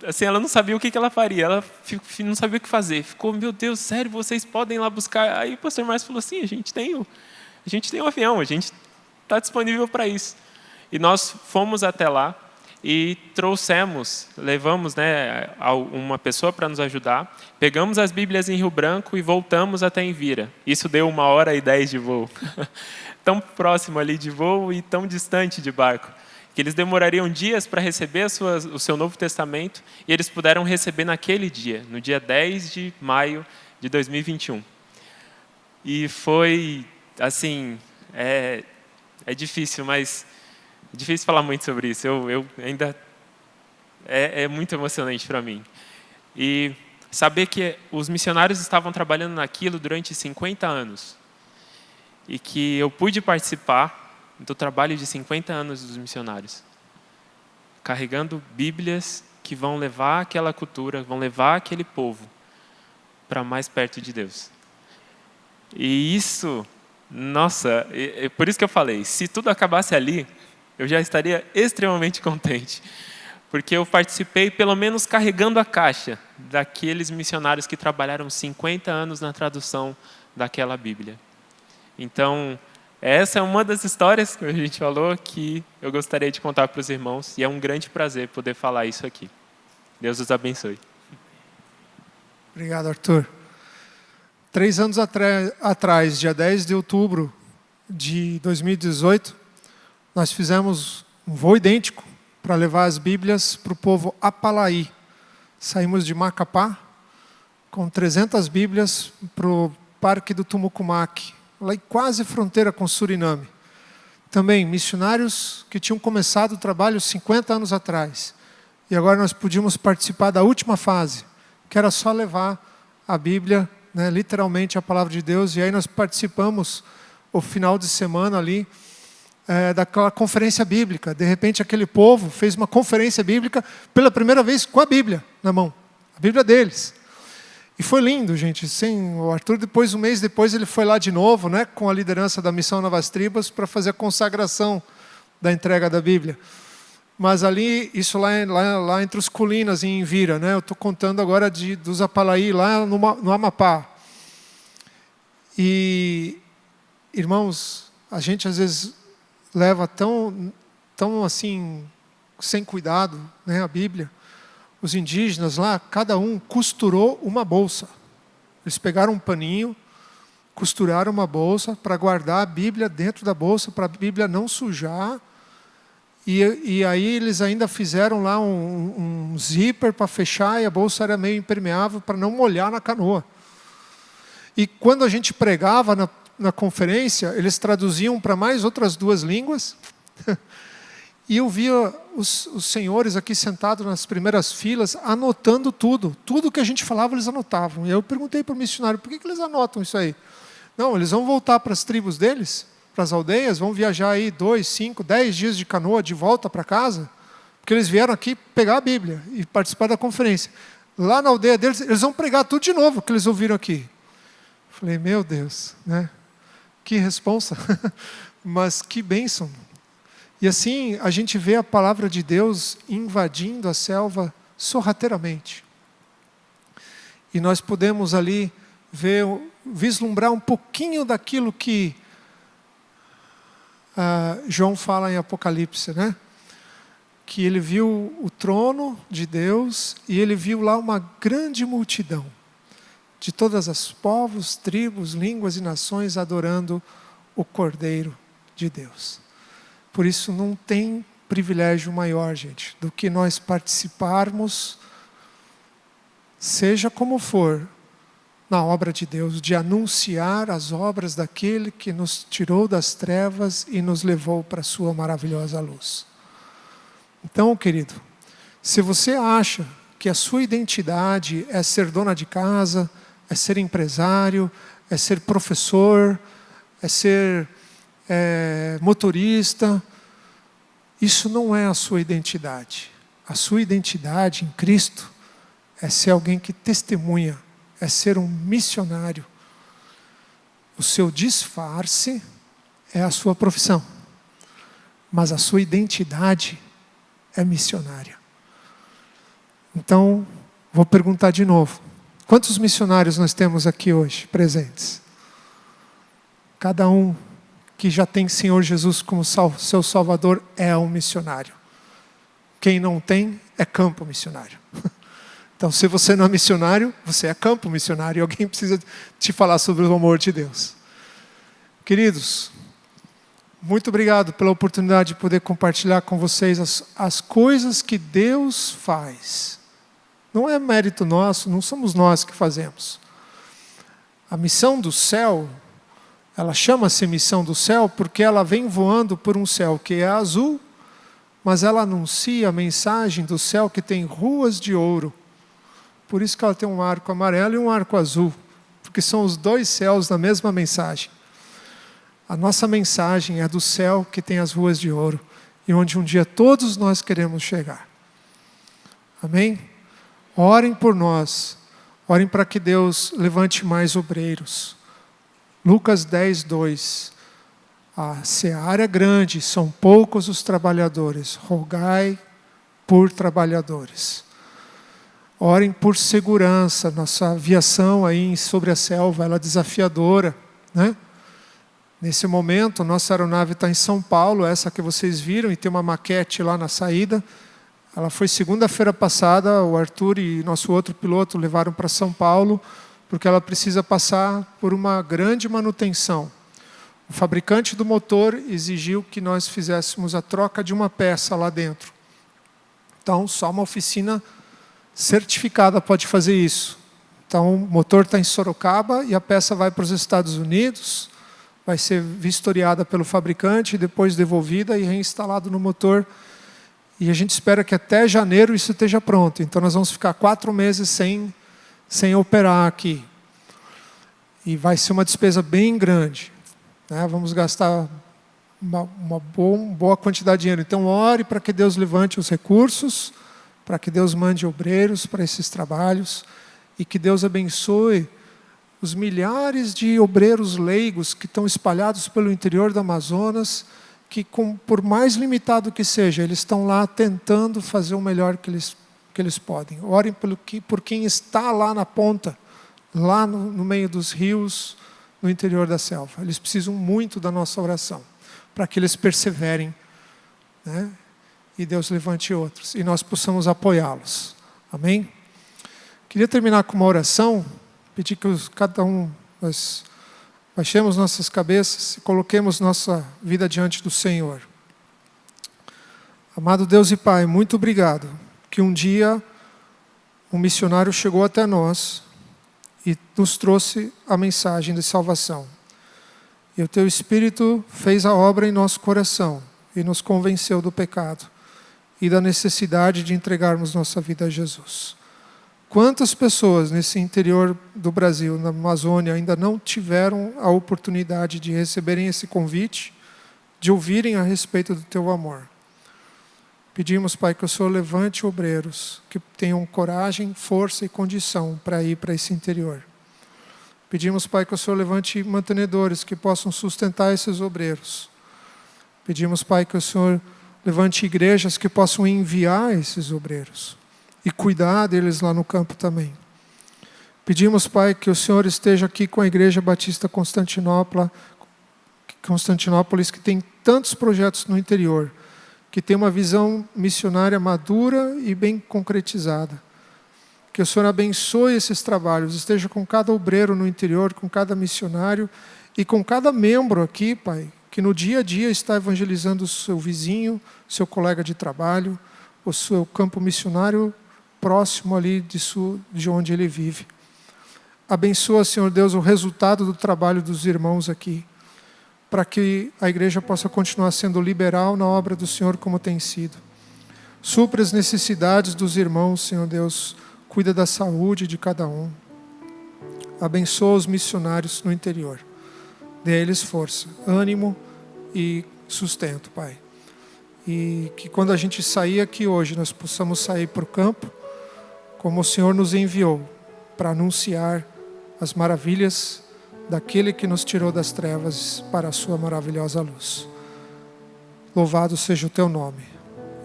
assim, ela não sabia o que ela faria, ela não sabia o que fazer, ficou, meu Deus, sério, vocês podem ir lá buscar? Aí o pastor Márcio falou, sim, a gente tem um avião, a gente está disponível para isso. E nós fomos até lá e levamos uma pessoa para nos ajudar, pegamos as Bíblias em Rio Branco e voltamos até Envira. Isso deu 1h10 de voo. Tão próximo ali de voo e tão distante de barco, que eles demorariam dias para receber o seu Novo Testamento, e eles puderam receber naquele dia, no dia 10 de maio de 2021. E foi, assim, é difícil, mas é difícil falar muito sobre isso. Eu ainda é muito emocionante para mim. E Saber que os missionários estavam trabalhando naquilo durante 50 anos. E que eu pude participar do trabalho de 50 anos dos missionários. Carregando Bíblias que vão levar aquela cultura, vão levar aquele povo para mais perto de Deus. E isso, nossa, por isso que eu falei, se tudo acabasse ali, eu já estaria extremamente contente. Porque eu participei, pelo menos carregando a caixa daqueles missionários que trabalharam 50 anos na tradução daquela Bíblia. Então, essa é uma das histórias que a gente falou que eu gostaria de contar para os irmãos. E é um grande prazer poder falar isso aqui. Deus os abençoe. Obrigado, Arthur. 3 anos atrás, dia 10 de outubro de 2018, nós fizemos um voo idêntico para levar as Bíblias para o povo Apalaí. Saímos de Macapá com 300 Bíblias para o Parque do Tumucumaque, lá em quase fronteira com Suriname. Também missionários que tinham começado o trabalho 50 anos atrás. E agora nós podíamos participar da última fase, que era só levar a Bíblia, né, literalmente a palavra de Deus. E aí nós participamos o final de semana ali daquela conferência bíblica. De repente aquele povo fez uma conferência bíblica pela primeira vez com a Bíblia na mão, a Bíblia deles. E foi lindo, gente. O Arthur, um mês depois, ele foi lá de novo, né, com a liderança da Missão Novas Tribos, para fazer a consagração da entrega da Bíblia. Mas ali, isso lá entre os Colinas, em Envira, né, eu estou contando agora dos Apalaí, lá no Amapá. E, irmãos, a gente às vezes leva tão assim, sem cuidado, né, a Bíblia. Os indígenas lá, cada um costurou uma bolsa. Eles pegaram um paninho, costuraram uma bolsa para guardar a Bíblia dentro da bolsa, para a Bíblia não sujar. E aí eles ainda fizeram lá um zíper para fechar, e a bolsa era meio impermeável para não molhar na canoa. E quando a gente pregava na conferência, eles traduziam para mais outras 2 línguas. E eu via os senhores aqui sentados nas primeiras filas, anotando tudo. Tudo que a gente falava, eles anotavam. E eu perguntei para o missionário, por que eles anotam isso aí? Não, eles vão voltar para as tribos deles, para as aldeias, vão viajar aí 2, 5, 10 dias de canoa de volta para casa, porque eles vieram aqui pegar a Bíblia e participar da conferência. Lá na aldeia deles, eles vão pregar tudo de novo que eles ouviram aqui. Falei, meu Deus, né? Que responsa, mas que bênção. E assim a gente vê a palavra de Deus invadindo a selva sorrateiramente. E nós podemos ali vislumbrar um pouquinho daquilo que João fala em Apocalipse, né? Que ele viu o trono de Deus e ele viu lá uma grande multidão de todas as povos, tribos, línguas e nações adorando o Cordeiro de Deus. Por isso não tem privilégio maior, gente, do que nós participarmos, seja como for, na obra de Deus, de anunciar as obras daquele que nos tirou das trevas e nos levou para a sua maravilhosa luz. Então, querido, se você acha que a sua identidade é ser dona de casa, é ser empresário, é ser professor, é ser motorista, isso não é a sua identidade. A sua identidade em Cristo é ser alguém que testemunha, é ser um missionário. O seu disfarce é a sua profissão, mas a sua identidade é missionária. Então, vou perguntar de novo. Quantos missionários nós temos aqui hoje, presentes? Cada um que já tem Senhor Jesus como seu Salvador é um missionário. Quem não tem, é campo missionário. Então, se você não é missionário, você é campo missionário. E alguém precisa te falar sobre o amor de Deus. Queridos, muito obrigado pela oportunidade de poder compartilhar com vocês as coisas que Deus faz. Não é mérito nosso, não somos nós que fazemos. A missão do céu, ela chama-se missão do céu porque ela vem voando por um céu que é azul, mas ela anuncia a mensagem do céu que tem ruas de ouro, Por isso que ela tem um arco amarelo e um arco azul, porque são os dois céus da mesma mensagem. A nossa mensagem é do céu que tem as ruas de ouro, e onde um dia todos nós queremos chegar. Amém? Orem por nós, orem para que Deus levante mais obreiros. Lucas 10, 2. A seara é grande, são poucos os trabalhadores, rogai por trabalhadores. Orem por segurança, nossa aviação aí sobre a selva, ela é desafiadora, né? Nesse momento, nossa aeronave está em São Paulo, essa que vocês viram, e tem uma maquete lá na saída. Ela foi segunda-feira passada, o Arthur e nosso outro piloto levaram para São Paulo, porque ela precisa passar por uma grande manutenção. O fabricante do motor exigiu que nós fizéssemos a troca de uma peça lá dentro. Então, só uma oficina certificada pode fazer isso. Então, o motor está em Sorocaba e a peça vai para os Estados Unidos, vai ser vistoriada pelo fabricante, depois devolvida e reinstalado no motor. E a gente espera que até janeiro isso esteja pronto. Então nós vamos ficar 4 meses sem operar aqui. E vai ser uma despesa bem grande, né? Vamos gastar uma boa quantidade de dinheiro. Então ore para que Deus levante os recursos, para que Deus mande obreiros para esses trabalhos e que Deus abençoe os milhares de obreiros leigos que estão espalhados pelo interior do Amazonas, que por mais limitado que seja, eles estão lá tentando fazer o melhor que eles podem. Orem por quem está lá na ponta, lá no meio dos rios, no interior da selva. Eles precisam muito da nossa oração, para que eles perseverem, né? E Deus levante outros, e nós possamos apoiá-los. Amém? Queria terminar com uma oração, pedir que cada um, nós baixemos nossas cabeças e coloquemos nossa vida diante do Senhor. Amado Deus e Pai, muito obrigado que um dia um missionário chegou até nós e nos trouxe a mensagem de salvação. E o Teu Espírito fez a obra em nosso coração e nos convenceu do pecado e da necessidade de entregarmos nossa vida a Jesus. Quantas pessoas nesse interior do Brasil, na Amazônia, ainda não tiveram a oportunidade de receberem esse convite, de ouvirem a respeito do Teu amor? Pedimos, Pai, que o Senhor levante obreiros que tenham coragem, força e condição para ir para esse interior. Pedimos, Pai, que o Senhor levante mantenedores que possam sustentar esses obreiros. Pedimos, Pai, que o Senhor levante igrejas que possam enviar esses obreiros e cuidar deles lá no campo também. Pedimos, Pai, que o Senhor esteja aqui com a Igreja Batista Constantinópolis, que tem tantos projetos no interior, que tem uma visão missionária madura e bem concretizada. Que o Senhor abençoe esses trabalhos, esteja com cada obreiro no interior, com cada missionário e com cada membro aqui, Pai, que no dia a dia está evangelizando o seu vizinho, seu colega de trabalho, o seu campo missionário próximo ali de onde ele vive. Abençoa, Senhor Deus, o resultado do trabalho dos irmãos aqui, para que a igreja possa continuar sendo liberal na obra do Senhor como tem sido. Supra as necessidades dos irmãos, Senhor Deus, cuida da saúde de cada um. Abençoa os missionários no interior. Dê a eles força, ânimo e sustento, Pai. E que quando a gente sair aqui hoje, nós possamos sair para o campo, como o Senhor nos enviou, para anunciar as maravilhas daquele que nos tirou das trevas para a sua maravilhosa luz. Louvado seja o Teu nome,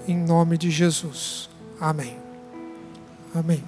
em nome de Jesus. Amém. Amém.